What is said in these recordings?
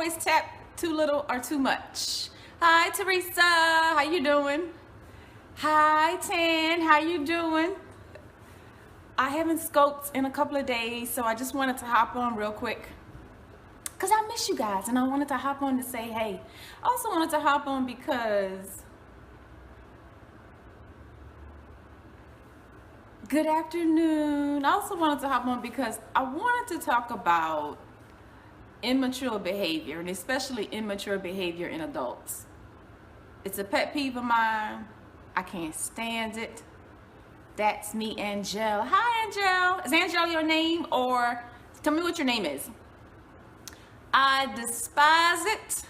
always tap too little or too much. Hi, Teresa. How you doing? Hi, Tan. How you doing? I haven't scoped in a couple of days, so I just wanted to hop on real quick because I miss you guys, and I wanted to hop on to say hey. I also wanted to hop on because good afternoon. I also wanted to hop on because I wanted to talk about immature behavior, and especially immature behavior in adults. It's a pet peeve of mine. I can't stand it. That's me, Angel. Hi, Angel. Is Angel your name, or tell me what your name is? I despise it.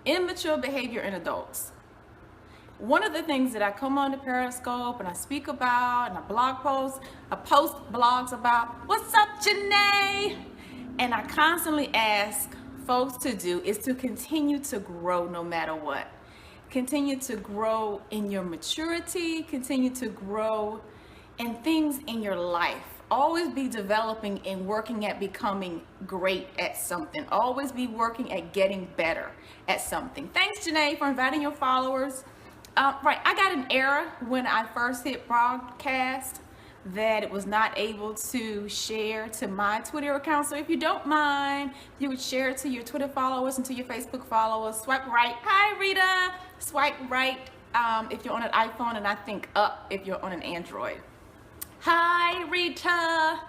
Immature behavior in adults. One of the things that I come on to Periscope and I speak about, and I post blogs about, what's up, Janae? And I constantly ask folks to do is to continue to grow no matter what. Continue to grow in your maturity, continue to grow in things in your life. Always be developing and working at becoming great at something. Always be working at getting better at something. Thanks, Janae, for inviting your followers. Right, I got an error when I first hit broadcast that it was not able to share to my Twitter account. So if you don't mind, you would share it to your Twitter followers and to your Facebook followers. Swipe right. Hi, Rita. Swipe right if you're on an iPhone, and I think up if you're on an Android. Hi, Rita.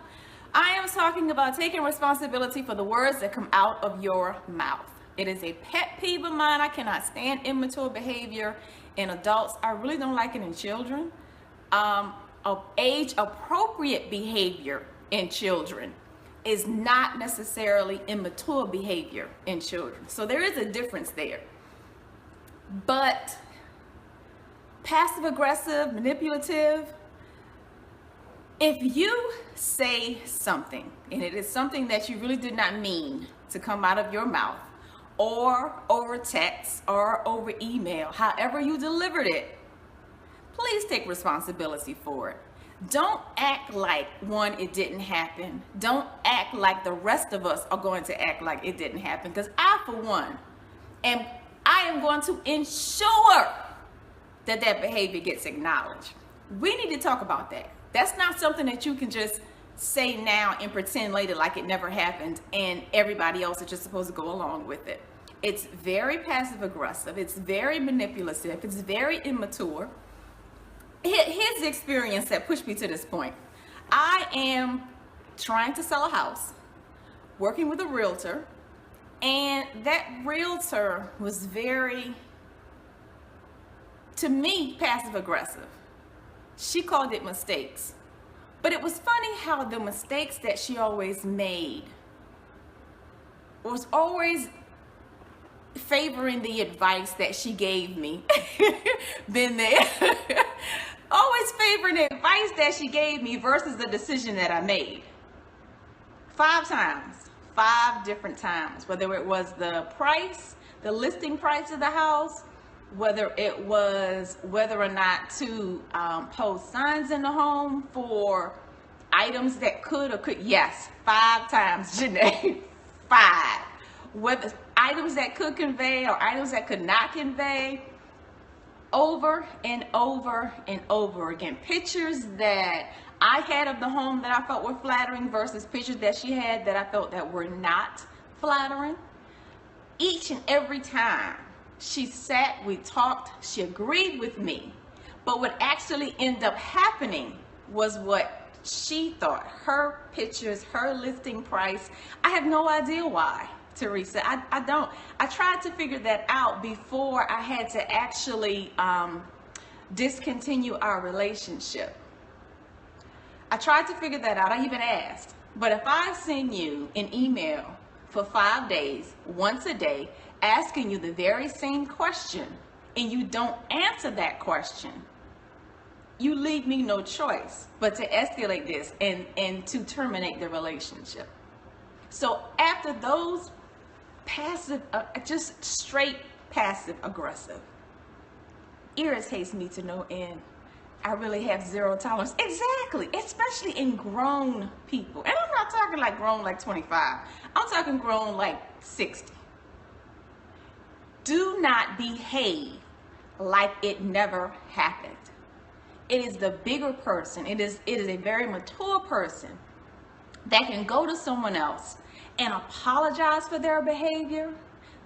I am talking about taking responsibility for the words that come out of your mouth. It is a pet peeve of mine. I cannot stand immature behavior in adults. I really don't like it in children. Of age-appropriate behavior in children is not necessarily immature behavior in children. So there is a difference there. But passive-aggressive, manipulative, if you say something and it is something that you really did not mean to come out of your mouth, or over text or over email, however you delivered it, please take responsibility for it. Don't act like, one, it didn't happen. Don't act like the rest of us are going to act like it didn't happen, because I, for one, I am going to ensure that that behavior gets acknowledged. We need to talk about that. That's not something that you can just say now and pretend later like it never happened and everybody else is just supposed to go along with it. It's very passive aggressive. It's very manipulative. It's very immature. His experience that pushed me to this point. I am trying to sell a house, working with a realtor, and that realtor was very, to me, passive aggressive. She called it mistakes. But it was funny how the mistakes that she always made was always favoring the advice that she gave me. Been there. Always favoring the advice that she gave me versus the decision that I made. 5 times. 5 different times. Whether it was the price, the listing price of the house, whether it was whether or not to post signs in the home for items that could or could, yes, 5 times, Janae, 5. Whether items that could convey or items that could not convey, over and over and over again. Pictures that I had of the home that I felt were flattering versus pictures that she had that I felt that were not flattering. Each and every time she sat, we talked, she agreed with me. But what actually ended up happening was what she thought. Her pictures, her listing price. I have no idea why, Teresa. I don't. I tried to figure that out before I had to actually discontinue our relationship. I tried to figure that out. I even asked. But if I send you an email for 5 days, once a day, asking you the very same question, and you don't answer that question, you leave me no choice but to escalate this and to terminate the relationship. So after those passive, just straight passive aggressive, irritates me to no end. I really have zero tolerance. Exactly, especially in grown people. And I'm not talking like grown like 25. I'm talking grown like 60. do not behave like it never happened. It is the bigger person. It is a very mature person that can go to someone else and apologize for their behavior,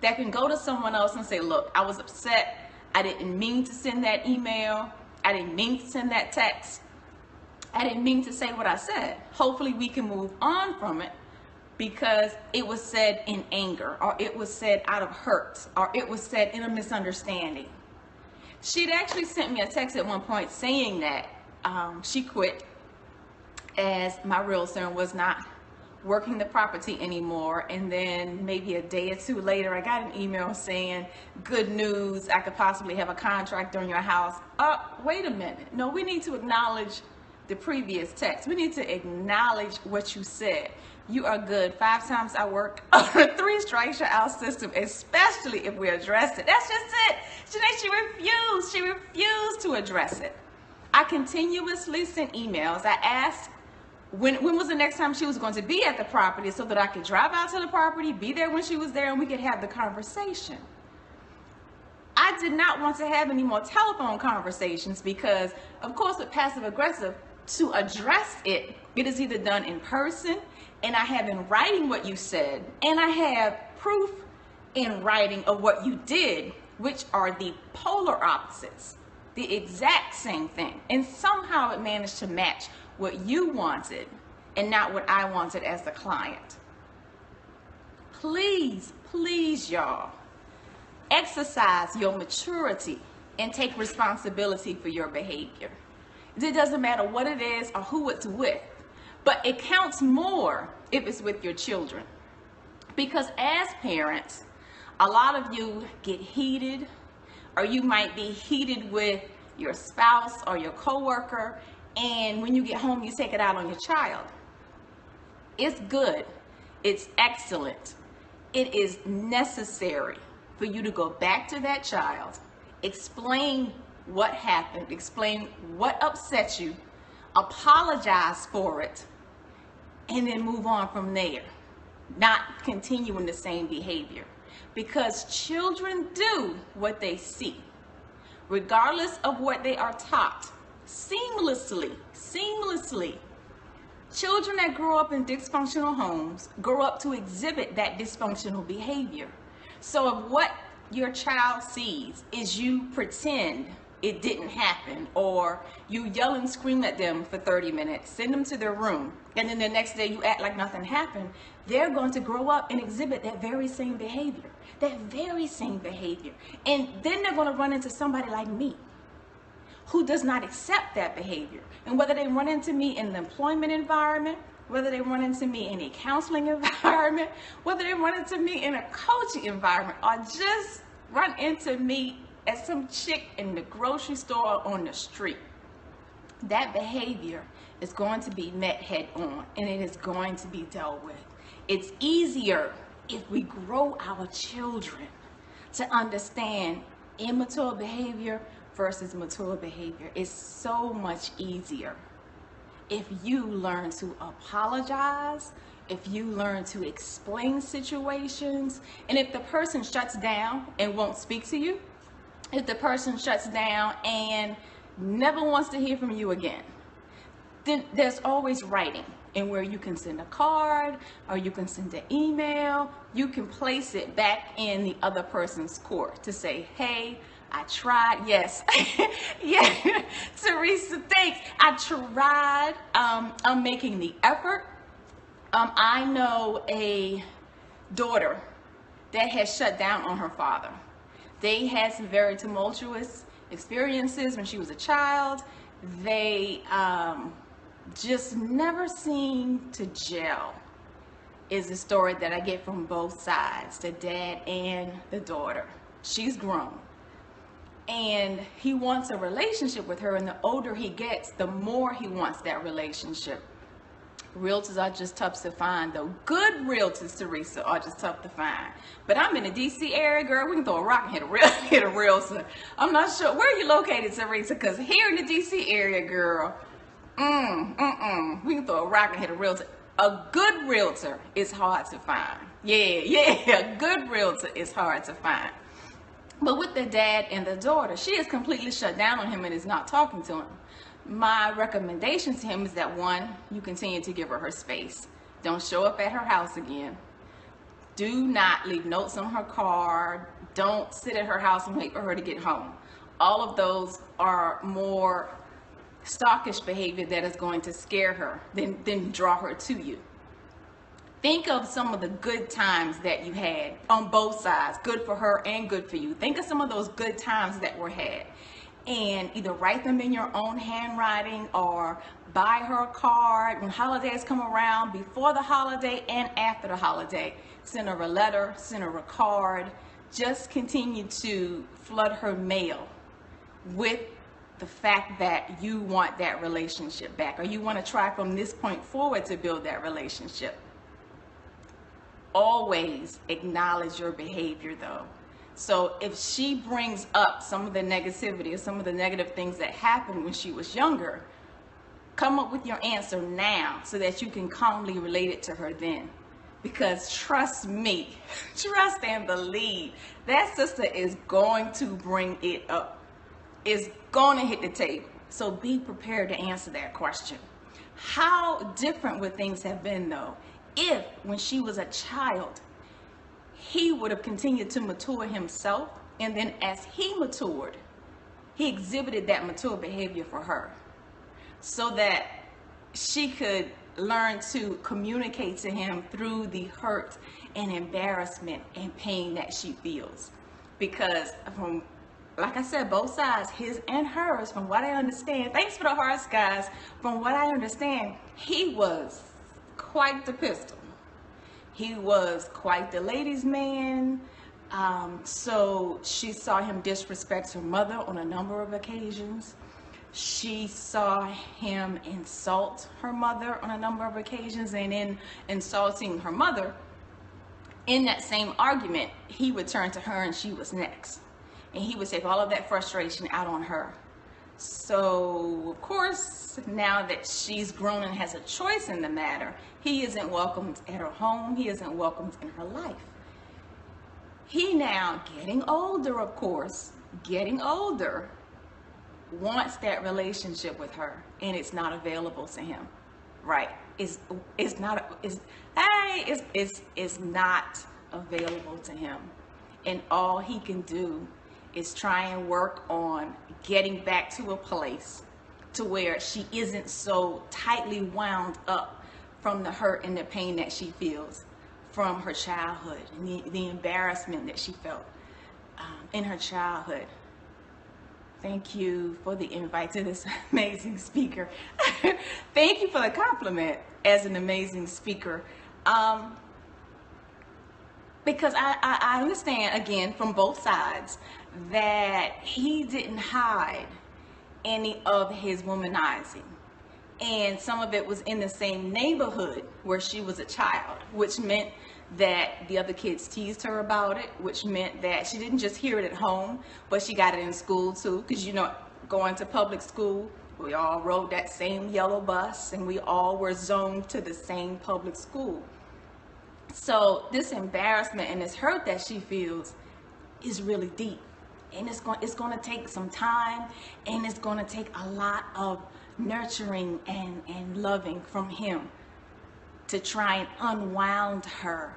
that can go to someone else and say, look, I was upset. I didn't mean to send that email. I didn't mean to send that text. I didn't mean to say what I said. Hopefully we can move on from it because it was said in anger, or it was said out of hurt, or it was said in a misunderstanding. She'd actually sent me a text at one point saying that she quit as my realtor was not working the property anymore. And then maybe a day or two later, I got an email saying, good news, I could possibly have a contract on your house. Wait a minute. No, we need to acknowledge the previous text. We need to acknowledge what you said. You are good. 5 times I worked on a 3 strikes you're out system, especially if we address it. That's just it. Janae, she refused to address it. I continuously sent emails. I asked when was the next time she was going to be at the property so that I could drive out to the property, be there when she was there, and we could have the conversation. I did not want to have any more telephone conversations because, of course, with passive aggressive, to address it, it is either done in person, and I have in writing what you said, and I have proof in writing of what you did, which are the polar opposites, the exact same thing. And somehow it managed to match what you wanted and not what I wanted as the client. Please, please, y'all, exercise your maturity and take responsibility for your behavior. It doesn't matter what it is or who it's with, but it counts more if it's with your children. Because as parents, a lot of you get heated, or you might be heated with your spouse or your coworker, and when you get home, you take it out on your child. It's good. It's excellent. It is necessary for you to go back to that child, explain what happened, explain what upset you, apologize for it, and then move on from there, not continuing the same behavior. Because children do what they see, regardless of what they are taught, seamlessly. Children that grow up in dysfunctional homes grow up to exhibit that dysfunctional behavior. So if what your child sees is you pretend it didn't happen, or you yell and scream at them for 30 minutes, send them to their room, and then the next day you act like nothing happened, they're going to grow up and exhibit that very same behavior. And then they're going to run into somebody like me who does not accept that behavior. And whether they run into me in the employment environment, whether they run into me in a counseling environment, whether they run into me in a coaching environment, or just run into me as some chick in the grocery store or on the street, that behavior is going to be met head on, and it is going to be dealt with. It's easier if we grow our children to understand immature behavior versus mature behavior. It's so much easier if you learn to apologize, if you learn to explain situations, and if the person shuts down and won't speak to you, if the person shuts down and never wants to hear from you again, then there's always writing, and where you can send a card or you can send an email, you can place it back in the other person's court to say, hey, I tried. Yes. Yeah. Teresa, thanks. I tried. I'm making the effort. I know a daughter that has shut down on her father. They had some very tumultuous experiences when she was a child. They just never seemed to gel, is the story that I get from both sides, the dad and the daughter. She's grown, and he wants a relationship with her, and the older he gets, the more he wants that relationship. Realtors are just tough to find, though. Good realtors, Teresa, are just tough to find. But I'm in the DC area, girl. We can throw a rock and hit a realtor. I'm not sure. Where are you located, Teresa? Because here in the DC area, girl, we can throw a rock and hit a realtor. A good realtor is hard to find. Yeah, a good realtor is hard to find. But with the dad and the daughter, she is completely shut down on him and is not talking to him. My recommendation to him is that, one, you continue to give her her space. Don't show up at her house again. Do not leave notes on her car. Don't sit at her house and wait for her to get home. All of those are more stalkish behavior that is going to scare her than draw her to you. Think of some of the good times that you had on both sides, good for her and good for you. Think of some of those good times that were had, and either write them in your own handwriting or buy her a card when holidays come around, before the holiday and after the holiday. Send her a letter, send her a card. Just continue to flood her mail with the fact that you want that relationship back, or you want to try from this point forward to build that relationship. Always acknowledge your behavior though. So if she brings up some of the negativity or some of the negative things that happened when she was younger, come up with your answer now so that you can calmly relate it to her then. Because trust me, trust and believe, that sister is going to bring it up. Is going to hit the table. So be prepared to answer that question. How different would things have been though if, when she was a child, he would have continued to mature himself, and then as he matured, he exhibited that mature behavior for her so that she could learn to communicate to him through the hurt and embarrassment and pain that she feels. Because from, like I said, both sides, his and hers, from what I understand, thanks for the hearts, guys, from what I understand, he was quite the pistol. He was quite the ladies' man. So she saw him disrespect her mother on a number of occasions. She saw him insult her mother on a number of occasions, and in insulting her mother, in that same argument, he would turn to her and she was next. And he would take all of that frustration out on her. So, of course, now that she's grown and has a choice in the matter, he isn't welcomed at her home. He isn't welcomed in her life. He now, getting older, of course, getting older, wants that relationship with her, and it's not available to him. Right? It's not available to him. And all he can do is try and work on getting back to a place to where she isn't so tightly wound up from the hurt and the pain that she feels from her childhood and the embarrassment that she felt in her childhood. Thank you for the invite to this amazing speaker. Thank you for the compliment as an amazing speaker. Because I understand, again, from both sides, that he didn't hide any of his womanizing. And some of it was in the same neighborhood where she was a child, which meant that the other kids teased her about it, which meant that she didn't just hear it at home, but she got it in school too. Because, you know, going to public school, we all rode that same yellow bus and we all were zoned to the same public school. So this embarrassment and this hurt that she feels is really deep, and it's going to take some time, and it's going to take a lot of nurturing and loving from him to try and unwound her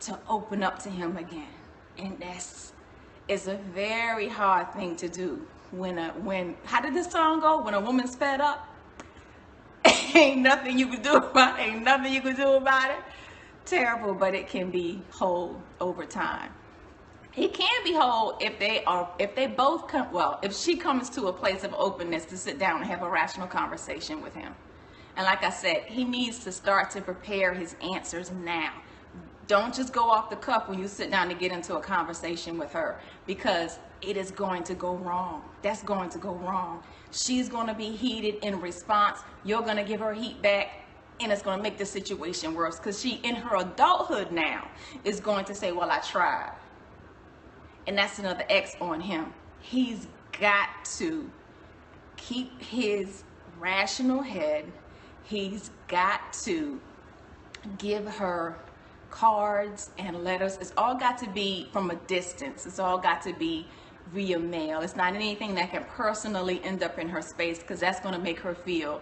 to open up to him again. And that's is a very hard thing to do when how did this song go? When a woman's fed up, ain't nothing you can do about it. Ain't nothing you can do about it. Terrible, but it can be whole over time. It can be whole if they both come, well, if she comes to a place of openness to sit down and have a rational conversation with him. And like I said, he needs to start to prepare his answers now. Don't just go off the cuff when you sit down to get into a conversation with her, because it is going to go wrong. That's going to go wrong. She's going to be heated in response. You're going to give her heat back. And it's going to make the situation worse, because she, in her adulthood now, is going to say, well, I tried. And that's another X on him. He's got to keep his rational head. He's got to give her cards and letters. It's all got to be from a distance. It's all got to be via mail. It's not anything that can personally end up in her space, because that's going to make her feel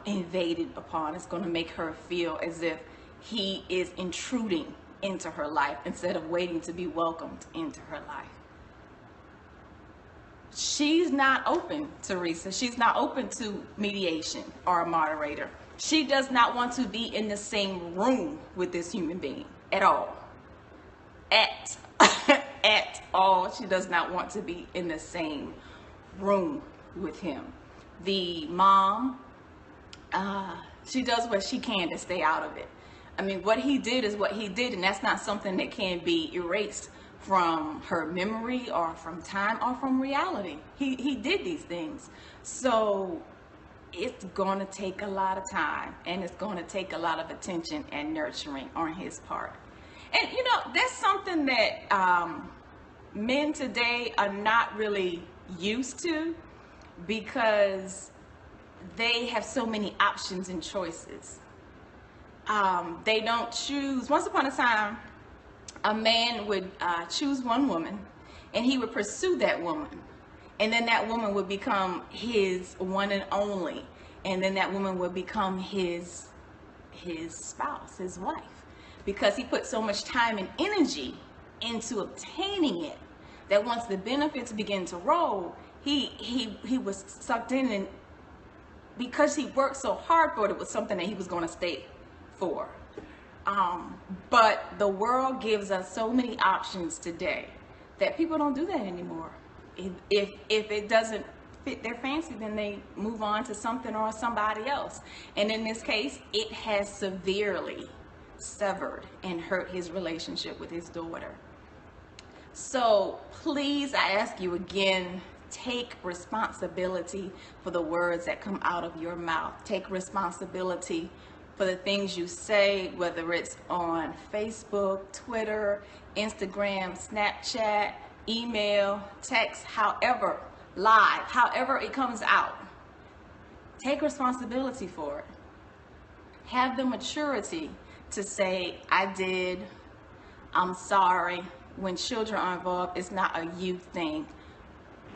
invaded upon. It's going to make her feel as if he is intruding into her life instead of waiting to be welcomed into her life. She's not open, Teresa. She's not open to mediation or a moderator. She does not want to be in the same room with this human being at all. At all. She does not want to be in the same room with him. The mom, she does what she can to stay out of it. I mean, what he did is what he did, and that's not something that can be erased from her memory or from time or from reality. He did these things. So it's going to take a lot of time, and it's going to take a lot of attention and nurturing on his part. And you know, that's something that men today are not really used to, because they have so many options and choices. They don't choose. Once upon a time, a man would choose one woman, and he would pursue that woman, and then that woman would become his one and only, and then that woman would become his spouse, his wife, because he put so much time and energy into obtaining it that once the benefits begin to roll, he was sucked in, and because he worked so hard for it, it was something that he was going to stay for. But the world gives us so many options today that people don't do that anymore. If it doesn't fit their fancy, then they move on to something or somebody else. And in this case, it has severely severed and hurt his relationship with his daughter. So please, I ask you again, take responsibility for the words that come out of your mouth. Take responsibility for the things you say, whether it's on Facebook, Twitter, Instagram, Snapchat, email, text, however, live, however it comes out. Take responsibility for it. Have the maturity to say, I did, I'm sorry. When children are involved, it's not a you thing.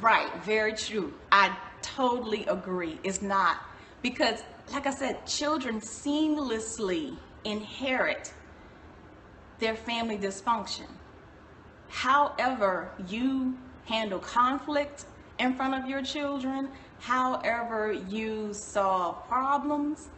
Right, very true. I totally agree. It's not. Because, like I said, children seamlessly inherit their family dysfunction. However you handle conflict in front of your children, however you solve problems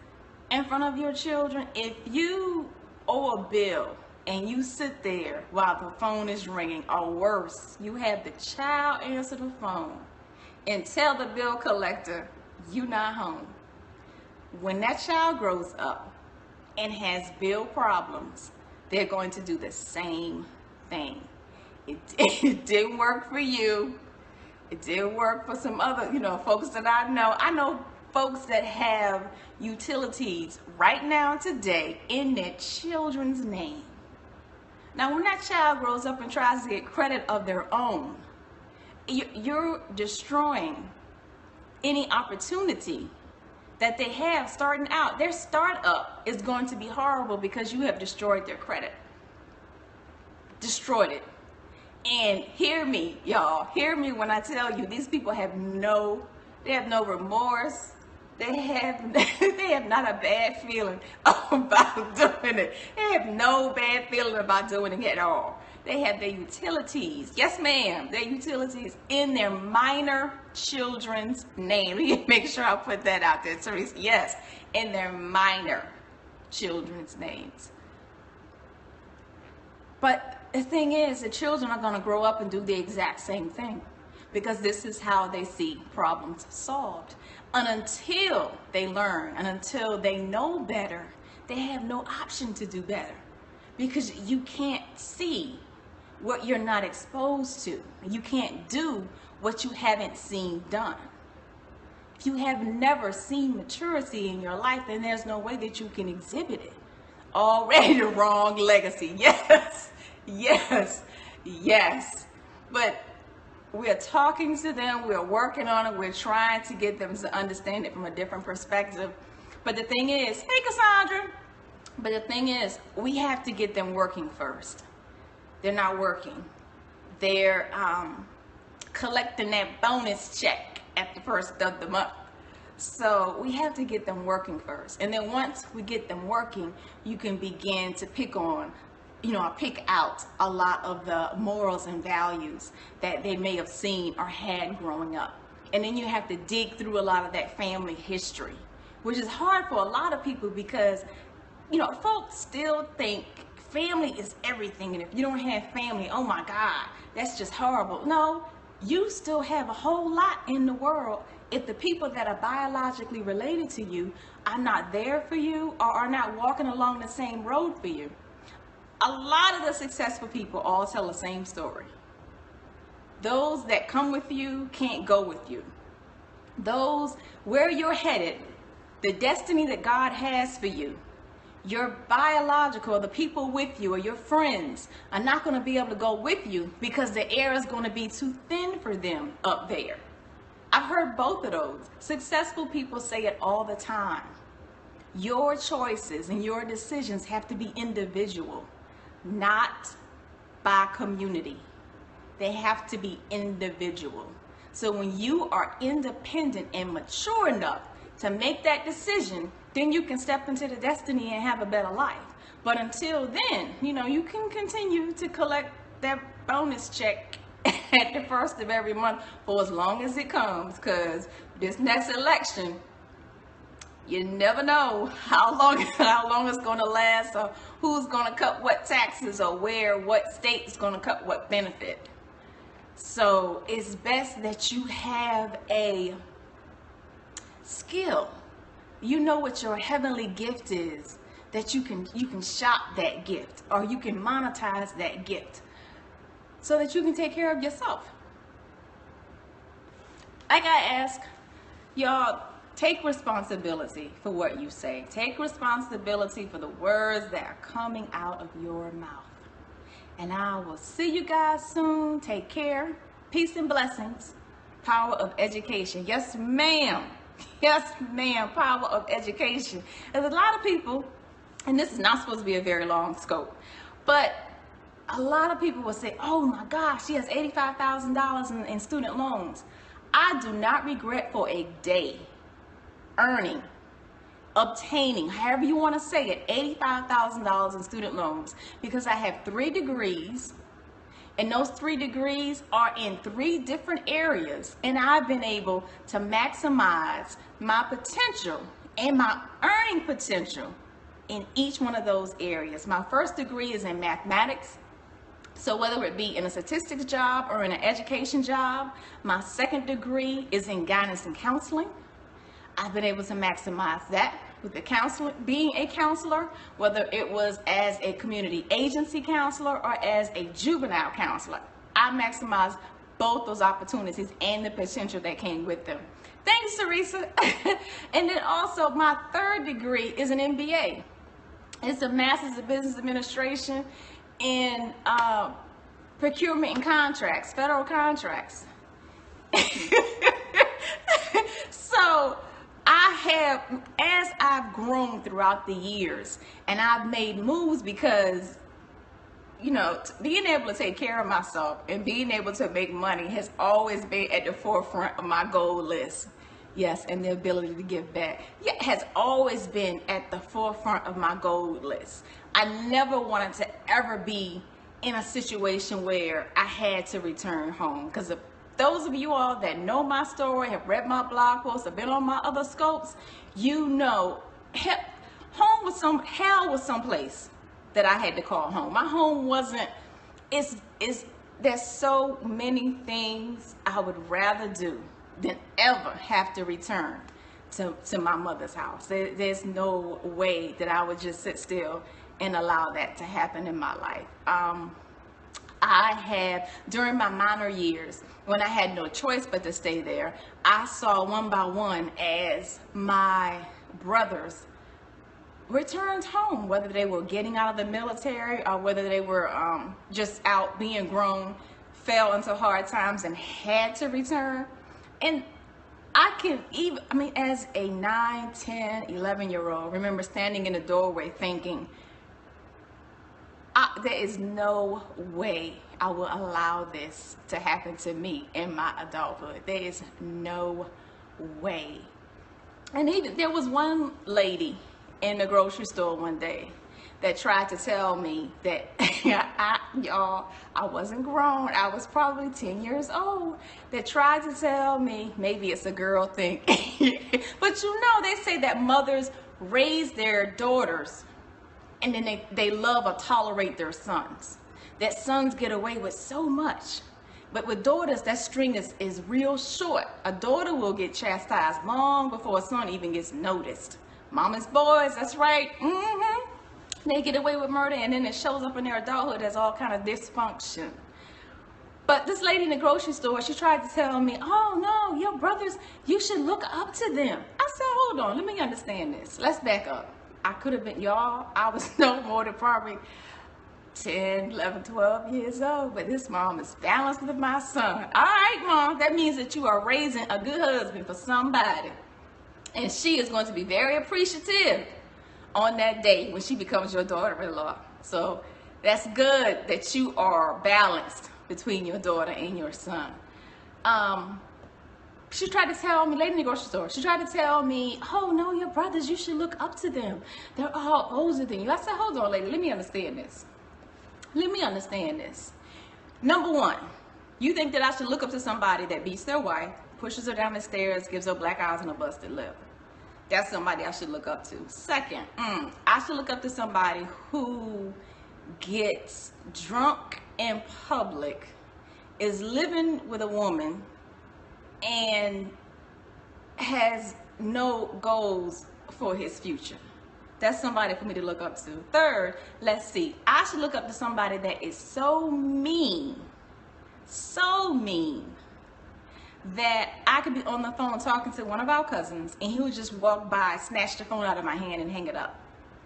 in front of your children, if you owe a bill and you sit there while the phone is ringing, or worse, you have the child answer the phone and tell the bill collector you're not home. When that child grows up and has bill problems, they're going to do the same thing. It didn't work for you. It didn't work for some other, folks that I know. I know folks that have utilities right now today in their children's name. Now, when that child grows up and tries to get credit of their own, you're destroying any opportunity that they have starting out. Their startup is going to be horrible because you have destroyed their credit. Destroyed it. And hear me, y'all. Hear me when I tell you, these people have no remorse. They have not a bad feeling about doing it. They have no bad feeling about doing it at all. They have their utilities, yes ma'am, their utilities in their minor children's name. Let me make sure I put that out there, Teresa. Yes, in their minor children's names. But the thing is, the children are going to grow up and do the exact same thing, because this is how they see problems solved. And until they learn and until they know better, they have no option to do better, because you can't see what you're not exposed to. You can't do what you haven't seen done. If you have never seen maturity in your life, then there's no way that you can exhibit it. Already the wrong legacy. Yes, yes, yes. But we're talking to them, we're working on it, we're trying to get them to understand it from a different perspective. But the thing is, hey Cassandra, But the thing is, we have to get them working first. They're not working. They're collecting that bonus check at the first of the month. So we have to get them working first. And then once we get them working, you can begin to pick out a lot of the morals and values that they may have seen or had growing up. And then you have to dig through a lot of that family history, which is hard for a lot of people because, folks still think family is everything. And if you don't have family, oh my God, that's just horrible. No, you still have a whole lot in the world if the people that are biologically related to you are not there for you or are not walking along the same road for you. A lot of the successful people all tell the same story. Those that come with you can't go with you. Those where you're headed, the destiny that God has for you, your biological, the people with you or your friends are not going to be able to go with you because the air is going to be too thin for them up there. I've heard both of those. Successful people say it all the time. Your choices and your decisions have to be individual, not by community. They have to be individual. So when you are independent and mature enough to make that decision, then you can step into the destiny and have a better life. But until then, you can continue to collect that bonus check at the first of every month for as long as it comes, because this next election, you never know how long it's going to last, or who's going to cut what taxes, or what state is going to cut what benefit. So it's best that you have a skill. You know what your heavenly gift is, that you can shop that gift, or you can monetize that gift so that you can take care of yourself. Like I ask, y'all, take responsibility for what you say. Take responsibility for the words that are coming out of your mouth. And I will see you guys soon. Take care. Peace and blessings. Power of education. Yes, ma'am. Yes, ma'am. Power of education. There's a lot of people, and this is not supposed to be a very long scope, but a lot of people will say, oh my gosh, she has $85,000 in student loans. I do not regret for a day obtaining, however you want to say it, $85,000 in student loans, because I have 3 degrees, and those 3 degrees are in 3 different areas, and I've been able to maximize my potential and my earning potential in each one of those areas. My first degree is in mathematics, so whether it be in a statistics job or in an education job. My second degree is in guidance and counseling. I've been able to maximize that with the counselor, being a counselor, whether it was as a community agency counselor or as a juvenile counselor. I maximized both those opportunities and the potential that came with them. Thanks, Teresa. And then also my third degree is an MBA. It's a Master's of Business Administration in procurement and contracts, federal contracts. So I have, as I've grown throughout the years, and I've made moves because, being able to take care of myself and being able to make money has always been at the forefront of my goal list. Yes, and the ability to give back. Yeah, has always been at the forefront of my goal list. I never wanted to ever be in a situation where I had to return home, because those of you all that know my story, have read my blog posts, have been on my other scopes, hell was someplace that I had to call home. My home wasn't. There's so many things I would rather do than ever have to return to my mother's house. There's no way that I would just sit still and allow that to happen in my life. I have, during my minor years, when I had no choice but to stay there, I saw one by one as my brothers returned home, whether they were getting out of the military or whether they were just out being grown, fell into hard times and had to return. And as a 9, 10, 11-year-old, remember standing in the doorway thinking, there is no way I will allow this to happen to me in my adulthood. There is no way. And even there was one lady in the grocery store one day that tried to tell me that I wasn't grown. I was probably 10 years old. That tried to tell me, maybe it's a girl thing, but they say that mothers raise their daughters and then they love or tolerate their sons. That sons get away with so much. But with daughters, that string is real short. A daughter will get chastised long before a son even gets noticed. Mama's boys, that's right. They get away with murder, and then it shows up in their adulthood as all kind of dysfunction. But this lady in the grocery store, she tried to tell me, oh no, your brothers, you should look up to them. I said, hold on, let me understand this. Let's back up. I could have been, I was no more than probably 10, 11, 12 years old, but this mom is balanced with my son. All right, Mom, that means that you are raising a good husband for somebody. And she is going to be very appreciative on that day when she becomes your daughter-in-law. So that's good that you are balanced between your daughter and your son. She tried to tell me, lady in the grocery store, she tried to tell me, oh no, your brothers, you should look up to them. They're all older than you. I said, hold on, lady, let me understand this. Let me understand this. Number one, you think that I should look up to somebody that beats their wife, pushes her down the stairs, gives her black eyes and a busted lip. That's somebody I should look up to. Second, I should look up to somebody who gets drunk in public, is living with a woman, and has no goals for his future. That's somebody for me to look up to. Third, let's see. I should look up to somebody that is so mean, that I could be on the phone talking to one of our cousins and he would just walk by, snatch the phone out of my hand and hang it up.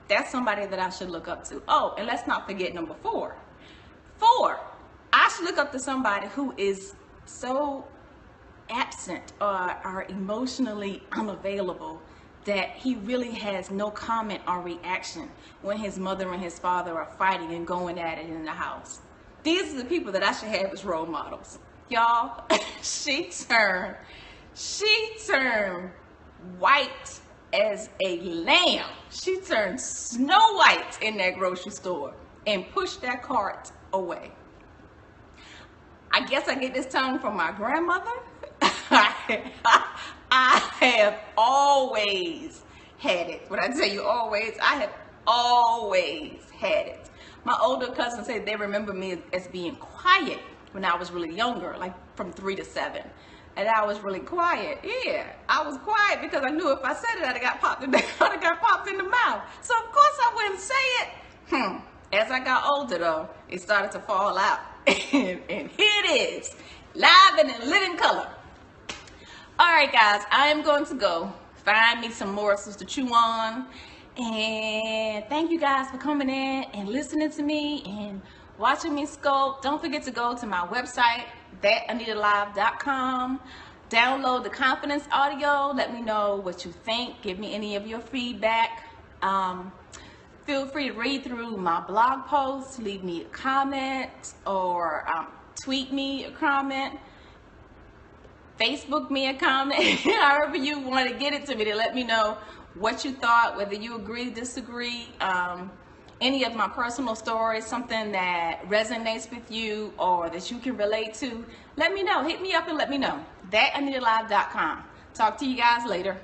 That's somebody that I should look up to. Oh, and let's not forget number 4. 4, I should look up to somebody who is so absent or emotionally unavailable that he really has no comment or reaction when his mother and his father are fighting and going at it in the house. These are the people that I should have as role models. Y'all, she turned white as a lamb. She turned Snow White in that grocery store and pushed that cart away. I guess I get this tongue from my grandmother. I have always had it. When I tell you always, I have always had it. My older cousins say they remember me as being quiet when I was really younger, like from 3 to 7. And I was really quiet. Yeah, I was quiet because I knew if I said it, I'd have got popped in the mouth. So of course I wouldn't say it. As I got older though, it started to fall out. And here it is, live and in living color. All right, guys, I am going to go find me some morsels to chew on. And thank you guys for coming in and listening to me and watching me sculpt. Don't forget to go to my website, thatanitalive.com. Download the confidence audio. Let me know what you think. Give me any of your feedback. Feel free to read through my blog posts, leave me a comment, or tweet me a comment, Facebook me a comment, however you want to get it to me, to let me know what you thought, whether you agree, disagree, any of my personal stories, something that resonates with you or that you can relate to. Let me know. Hit me up and let me know. thatanitalive.com. Talk to you guys later.